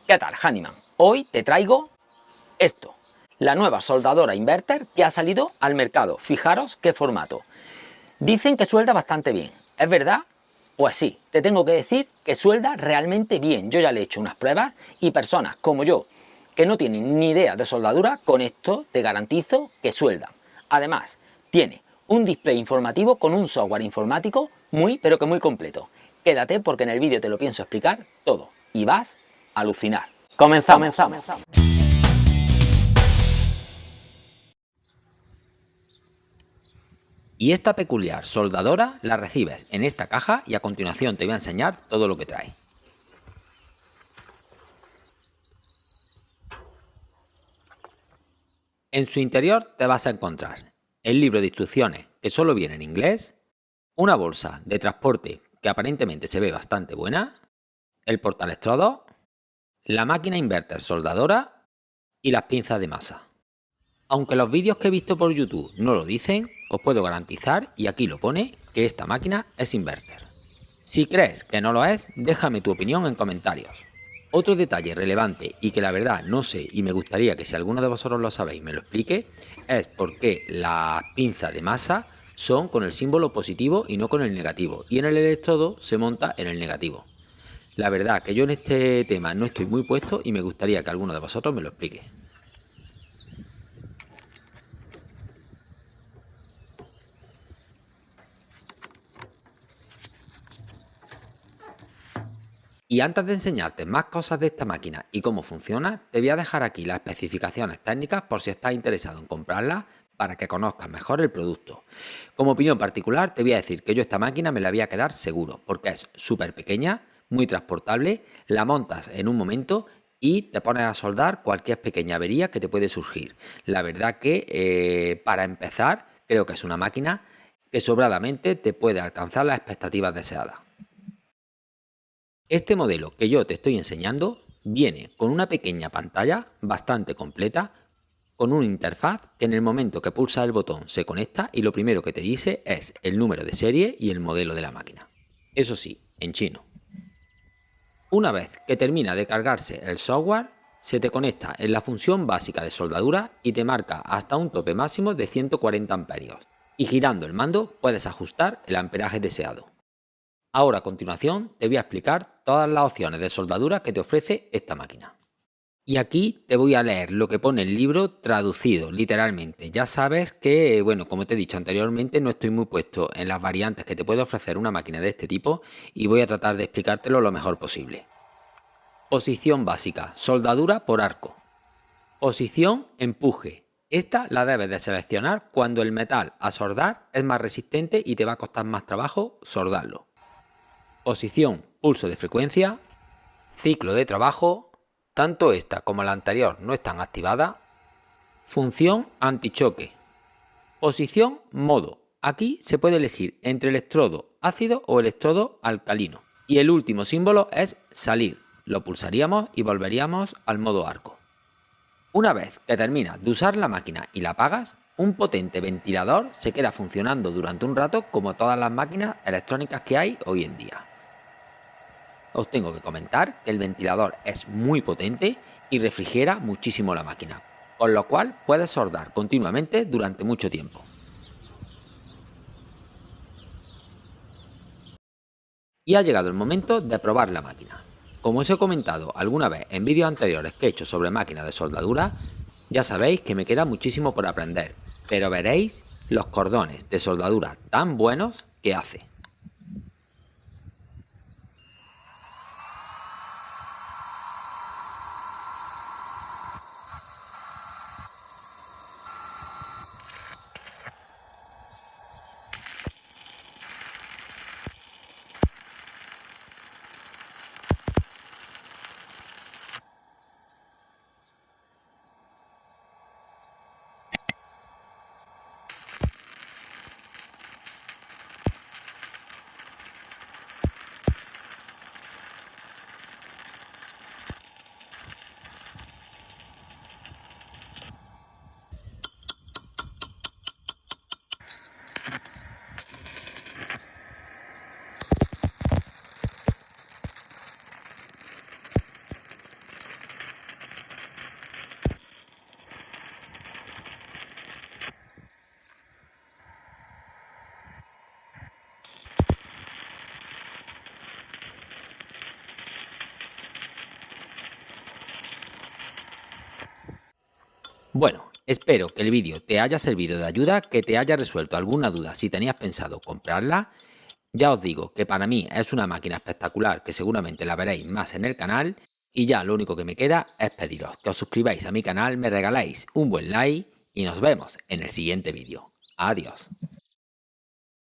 ¿Qué tal, Handyman? Hoy te traigo esto, la nueva soldadora inverter que ha salido al mercado. Fijaros qué formato. Dicen que suelda bastante bien, ¿es verdad? Pues sí, te tengo que decir que suelda realmente bien. Yo ya le he hecho unas pruebas y personas como yo, que no tienen ni idea de soldadura, con esto te garantizo que suelda. Además, tiene un display informativo con un software informático pero que muy completo. Quédate porque en el vídeo te lo pienso explicar todo y vas a alucinar. Comenzamos. Y esta peculiar soldadora la recibes en esta caja y a continuación te voy a enseñar todo lo que trae. En su interior te vas a encontrar el libro de instrucciones que solo viene en inglés, una bolsa de transporte que aparentemente se ve bastante buena, el portaelectrodos, la máquina inverter soldadora y las pinzas de masa. Aunque los vídeos que he visto por YouTube no lo dicen, os puedo garantizar, y aquí lo pone, que esta máquina es inverter. Si crees que no lo es, déjame tu opinión en comentarios. Otro detalle relevante y que la verdad no sé y me gustaría que si alguno de vosotros lo sabéis me lo explique, es por qué las pinzas de masa son con el símbolo positivo y no con el negativo, y en el electrodo se monta en el negativo. La verdad que yo en este tema no estoy muy puesto y me gustaría que alguno de vosotros me lo explique. Y antes de enseñarte más cosas de esta máquina y cómo funciona, te voy a dejar aquí las especificaciones técnicas por si estás interesado en comprarla para que conozcas mejor el producto. Como opinión particular te voy a decir que yo esta máquina me la voy a quedar seguro porque es súper pequeña, muy transportable, la montas en un momento y te pones a soldar cualquier pequeña avería que te puede surgir. La verdad que para empezar creo que es una máquina que sobradamente te puede alcanzar las expectativas deseadas. Este modelo que yo te estoy enseñando viene con una pequeña pantalla bastante completa, con una interfaz que en el momento que pulsas el botón se conecta y lo primero que te dice es el número de serie y el modelo de la máquina. Eso sí, en chino. Una vez que termina de cargarse el software, se te conecta en la función básica de soldadura y te marca hasta un tope máximo de 140 amperios. Y girando el mando puedes ajustar el amperaje deseado. Ahora a continuación te voy a explicar todas las opciones de soldadura que te ofrece esta máquina. Y aquí te voy a leer lo que pone el libro traducido literalmente. Ya sabes que, bueno, como te he dicho anteriormente, no estoy muy puesto en las variantes que te puede ofrecer una máquina de este tipo y voy a tratar de explicártelo lo mejor posible. Posición básica, soldadura por arco. Posición empuje. Esta la debes de seleccionar cuando el metal a soldar es más resistente y te va a costar más trabajo soldarlo. Posición, pulso de frecuencia, ciclo de trabajo, tanto esta como la anterior no están activadas, función antichoque, posición modo, aquí se puede elegir entre electrodo ácido o electrodo alcalino, y el último símbolo es salir, lo pulsaríamos y volveríamos al modo arco. Una vez que terminas de usar la máquina y la apagas, un potente ventilador se queda funcionando durante un rato como todas las máquinas electrónicas que hay hoy en día. Os tengo que comentar que el ventilador es muy potente y refrigera muchísimo la máquina, con lo cual puedes soldar continuamente durante mucho tiempo. Y ha llegado el momento de probar la máquina. Como os he comentado alguna vez en vídeos anteriores que he hecho sobre máquinas de soldadura, ya sabéis que me queda muchísimo por aprender, pero veréis los cordones de soldadura tan buenos que hace. Bueno, espero que el vídeo te haya servido de ayuda, que te haya resuelto alguna duda si tenías pensado comprarla. Ya os digo que para mí es una máquina espectacular que seguramente la veréis más en el canal y ya lo único que me queda es pediros que os suscribáis a mi canal, me regaláis un buen like y nos vemos en el siguiente vídeo. Adiós.